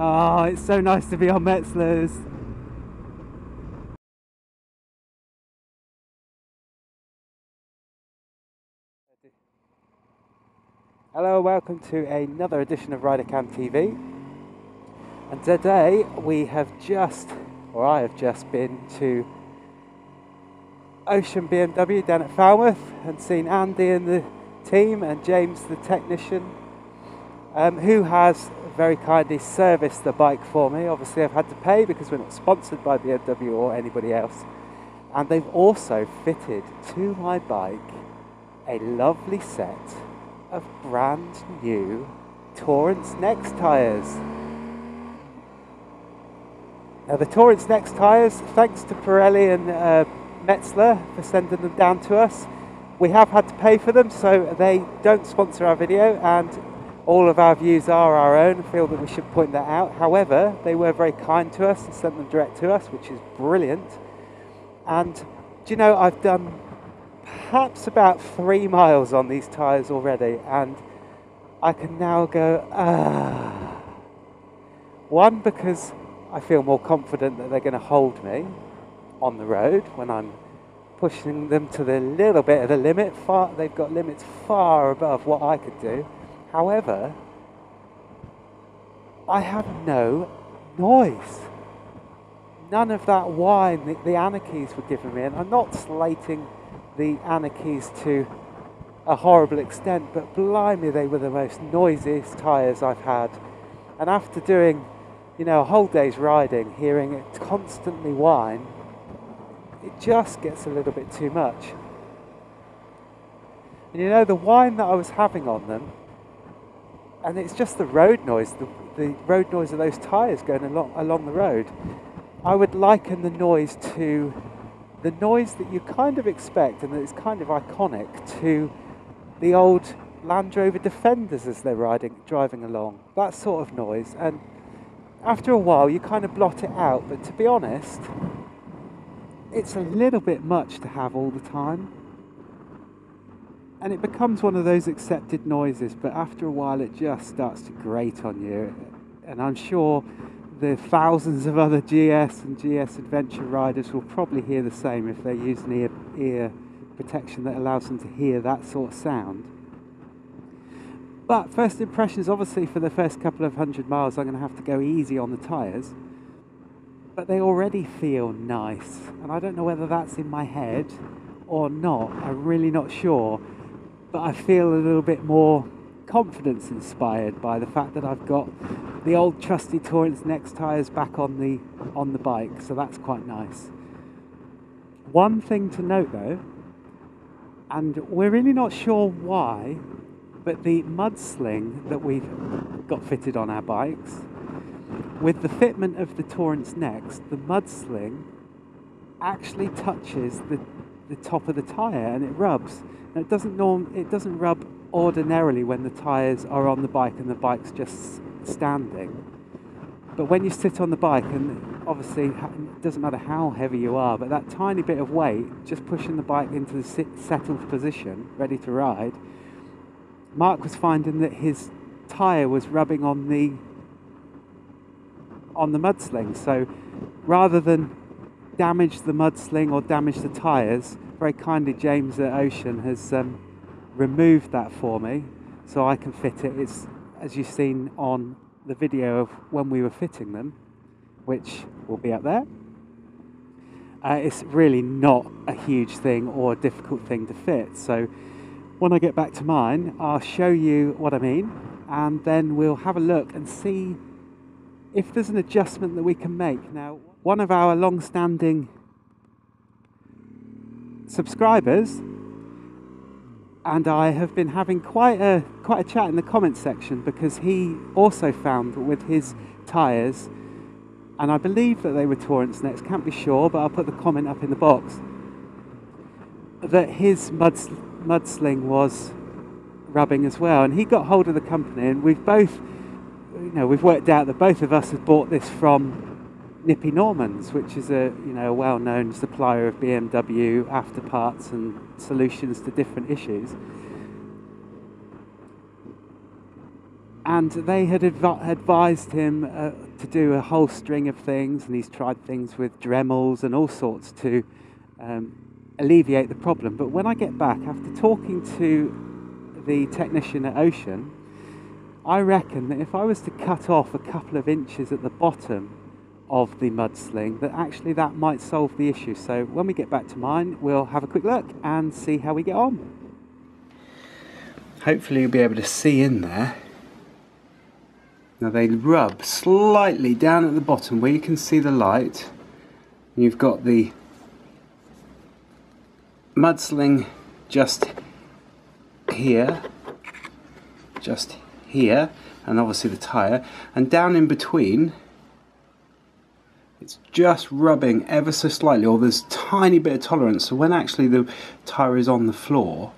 Oh, it's so nice to be on Metzelers. Hello, welcome to another edition of RiderCamTV. And today we have I have just been to Ocean BMW down at Falmouth and seen Andy and the team and James the technician, who has very kindly serviced the bike for me. Obviously I've had to pay because we're not sponsored by BMW or anybody else. And they've also fitted to my bike a lovely set of brand new Torrance Next tyres. Now the Torrance Next tyres, thanks to Pirelli and Metzeler for sending them down to us. We have had to pay for them, so they don't sponsor our video and all of our views are our own. I feel that we should point that out. However, they were very kind to us and sent them direct to us, which is brilliant. And do you know, I've done perhaps about 3 miles on these tyres already, and I can now go, One, because I feel more confident that they're going to hold me on the road when I'm pushing them to the little bit of the limit. They've got limits far above what I could do. However, I have no noise. None of that whine that the Anarchies were giving me, and I'm not slating the Anarchies to a horrible extent, but blimey, they were the most noisiest tyres I've had. And after doing, you know, a whole day's riding, hearing it constantly whine, it just gets a little bit too much. And you know, the whine that I was having on them, and it's just the road noise, the road noise of those tyres going along the road. I would liken the noise to the noise that you kind of expect, and that is kind of iconic, to the old Land Rover Defenders as they're driving along. That sort of noise. And after a while you kind of blot it out, but to be honest, it's a little bit much to have all the time. And it becomes one of those accepted noises, but after a while it just starts to grate on you. And I'm sure the thousands of other GS and GS Adventure riders will probably hear the same if they use an ear protection that allows them to hear that sort of sound. But first impressions, obviously for the first couple of 100 miles I'm going to have to go easy on the tyres. But they already feel nice. And I don't know whether that's in my head or not. I'm really not sure. But I feel a little bit more confidence inspired by the fact that I've got the old trusty Torrance Next tyres back on the bike, so that's quite nice. One thing to note though, and we're really not sure why, but the Mudsling that we've got fitted on our bikes, with the fitment of the Torrance Next, the Mudsling actually touches the top of the tyre and it rubs. Now it doesn't rub ordinarily when the tyres are on the bike and the bike's just standing. But when you sit on the bike, and obviously it doesn't matter how heavy you are, but that tiny bit of weight, just pushing the bike into the settled position, ready to ride, Mark was finding that his tyre was rubbing on the Mudsling. So rather than damage the Mudsling or damage the tyres, very kindly James at Ocean has removed that for me so I can fit it. It's, as you've seen on the video of when we were fitting them, which will be up there. It's really not a huge thing or a difficult thing to fit. So when I get back to mine, I'll show you what I mean, and then we'll have a look and see if there's an adjustment that we can make. Now, one of our long-standing subscribers and I have been having quite a chat in the comments section, because he also found with his tyres, and I believe that they were Torrance Next, can't be sure, but I'll put the comment up in the box, that his Mudsling was rubbing as well, and he got hold of the company, and we've both, we've worked out that both of us have bought this from Nippy Normans, which is a well-known supplier of BMW afterparts and solutions to different issues. and they had advised him to do a whole string of things, and he's tried things with Dremels and all sorts to alleviate the problem. But when I get back, after talking to the technician at Ocean, I reckon that if I was to cut off a couple of inches at the bottom of the Mudsling, that actually that might solve the issue. So when we get back to mine, we'll have a quick look and see how we get on. Hopefully you'll be able to see in there. Now they rub slightly down at the bottom where you can see the light. You've got the Mudsling just here, and obviously the tyre, and down in between it's just rubbing ever so slightly, or there's a tiny bit of tolerance. So when actually the tyre is on the floor,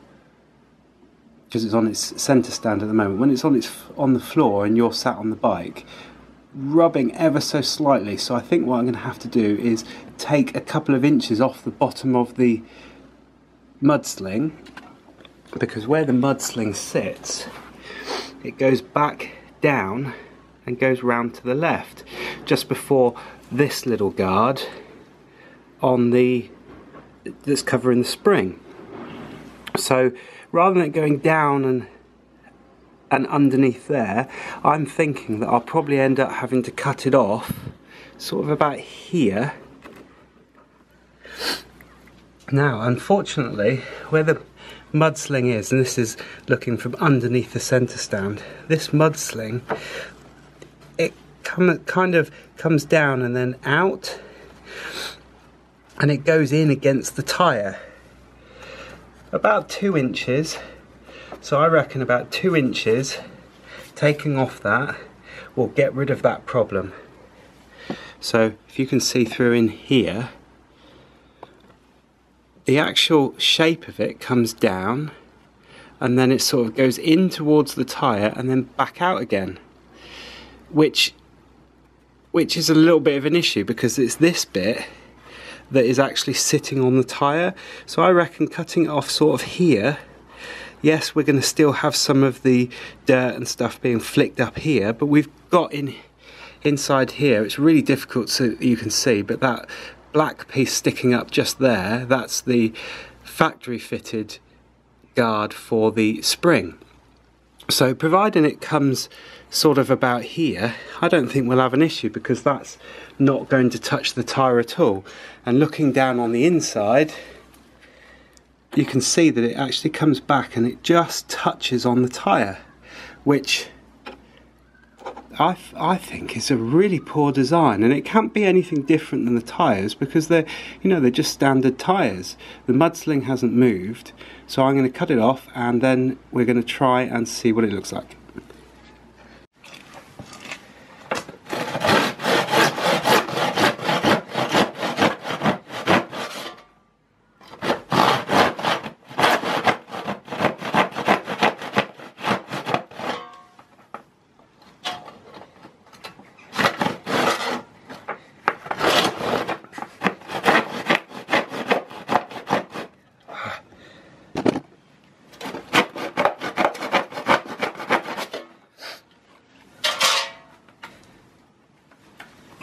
because it's on its centre stand at the moment, when it's on the floor and you're sat on the bike, rubbing ever so slightly. So I think what I'm going to have to do is take a couple of inches off the bottom of the Mudsling, because where the Mudsling sits, it goes back down and goes round to the left, just before this little guard on that's covering the spring. So rather than it going down and underneath there, I'm thinking that I'll probably end up having to cut it off sort of about here. Now unfortunately, where the Mudsling is, and this is looking from underneath the centre stand, this Mudsling, it kind of comes down and then out, and it goes in against the tyre about 2 inches. So I reckon about 2 inches taking off that will get rid of that problem. So if you can see through in here, the actual shape of it comes down and then it sort of goes in towards the tyre and then back out again, which is a little bit of an issue because it's this bit that is actually sitting on the tyre. So I reckon cutting it off sort of here, yes, we're going to still have some of the dirt and stuff being flicked up here, but we've got inside here, it's really difficult so you can see, but that black piece sticking up just there, that's the factory fitted guard for the spring. So providing it comes sort of about here, I don't think we'll have an issue, because that's not going to touch the tyre at all. And looking down on the inside, you can see that it actually comes back and it just touches on the tyre, which I think is a really poor design, and it can't be anything different than the tyres, because they're just standard tyres. The Mudsling hasn't moved, so I'm going to cut it off and then we're going to try and see what it looks like.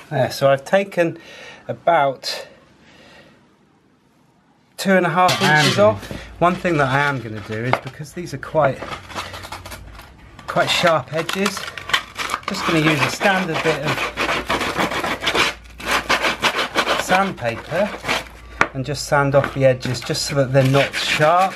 Yeah, so I've taken about 2.5 inches off. One thing that I am going to do is, because these are quite sharp edges, just going to use a standard bit of sandpaper and just sand off the edges just so that they're not sharp.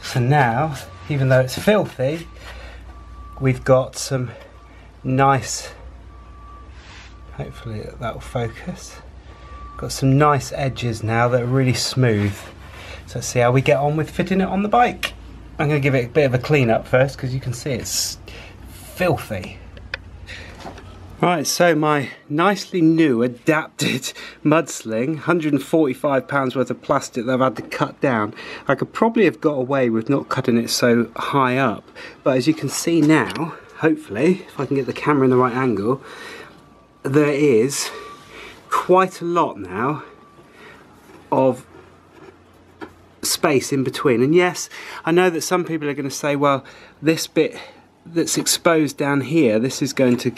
So now, even though it's filthy, we've got some nice, hopefully that will focus, got some nice edges now that are really smooth. So let's see how we get on with fitting it on the bike. I'm going to give it a bit of a clean up first, because you can see it's filthy. Right, so my nicely new adapted mudsling, £145 worth of plastic that I've had to cut down. I could probably have got away with not cutting it so high up, but as you can see now, hopefully, if I can get the camera in the right angle, there is quite a lot now of space in between. And yes, I know that some people are going to say, well, this bit that's exposed down here, this is going to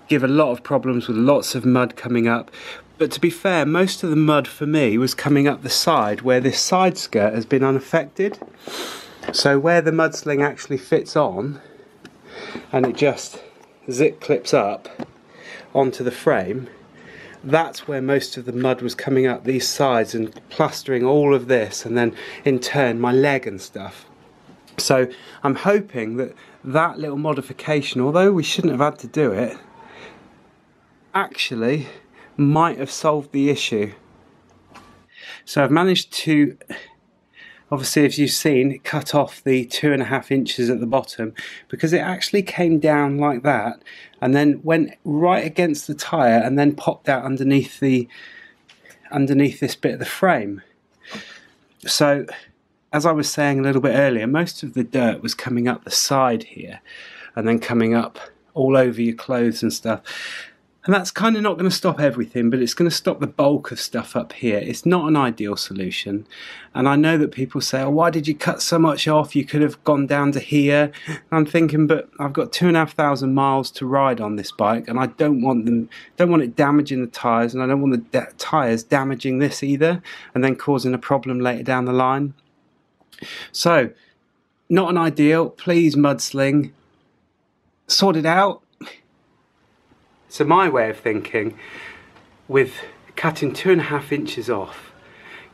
give a lot of problems with lots of mud coming up. But to be fair, most of the mud for me was coming up the side where this side skirt has been unaffected. So where the mudsling actually fits on and it just zip clips up onto the frame, that's where most of the mud was coming up these sides and plastering all of this, and then in turn my leg and stuff. So I'm hoping that that little modification, although we shouldn't have had to do it, actually might have solved the issue. So I've managed to, obviously as you've seen, cut off the 2.5 inches at the bottom, because it actually came down like that and then went right against the tyre and then popped out underneath this bit of the frame. So as I was saying a little bit earlier, most of the dirt was coming up the side here and then coming up all over your clothes and stuff. And that's kind of not going to stop everything, but it's going to stop the bulk of stuff up here. It's not an ideal solution. And I know that people say, oh, why did you cut so much off? You could have gone down to here. And I'm thinking, but I've got 2,500 miles to ride on this bike, and I don't want it damaging the tyres, and I don't want the tyres damaging this either, and then causing a problem later down the line. So, not an ideal. Please, mudsling, sort it out. So my way of thinking, with cutting 2.5 inches off,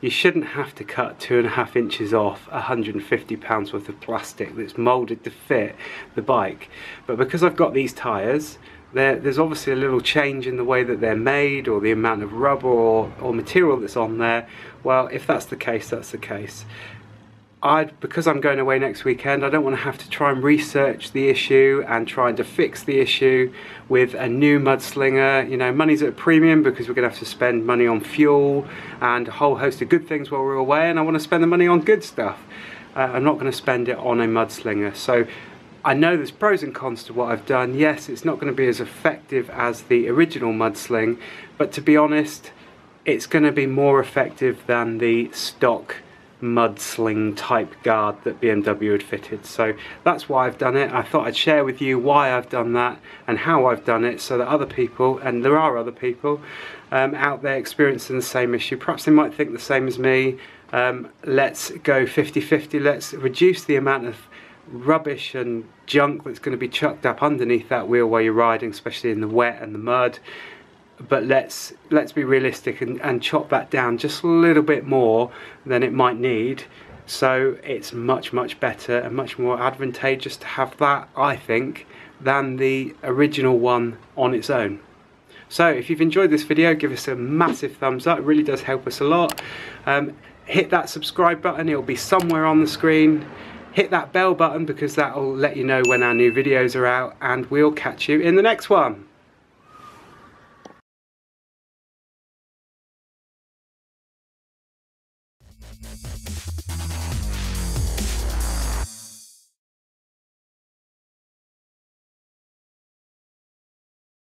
you shouldn't have to cut 2.5 inches off £150 worth of plastic that's moulded to fit the bike. But because I've got these tyres, there's obviously a little change in the way that they're made, or the amount of rubber or material that's on there. Well, if that's the case, that's the case. Because I'm going away next weekend, I don't want to have to try and research the issue and trying to fix the issue with a new mudslinger. You know, money's at a premium because we're going to have to spend money on fuel and a whole host of good things while we're away, and I want to spend the money on good stuff. I'm not going to spend it on a mudslinger. So I know there's pros and cons to what I've done. Yes, it's not going to be as effective as the original mudsling, but to be honest, it's going to be more effective than the stock mudsling type guard that BMW had fitted. So that's why I've done it. I thought I'd share with you why I've done that and how I've done it, so that other people, and there are other people out there experiencing the same issue, perhaps they might think the same as me. Let's go 50-50. Let's reduce the amount of rubbish and junk that's going to be chucked up underneath that wheel while you're riding, especially in the wet and the mud. But let's be realistic and chop that down just a little bit more than it might need, so it's much better and much more advantageous to have that, I think, than the original one on its own. So if you've enjoyed this video, give us a massive thumbs up. It really does help us a lot. Hit that subscribe button, it'll be somewhere on the screen. Hit that bell button because that will let you know when our new videos are out, and we'll catch you in the next one.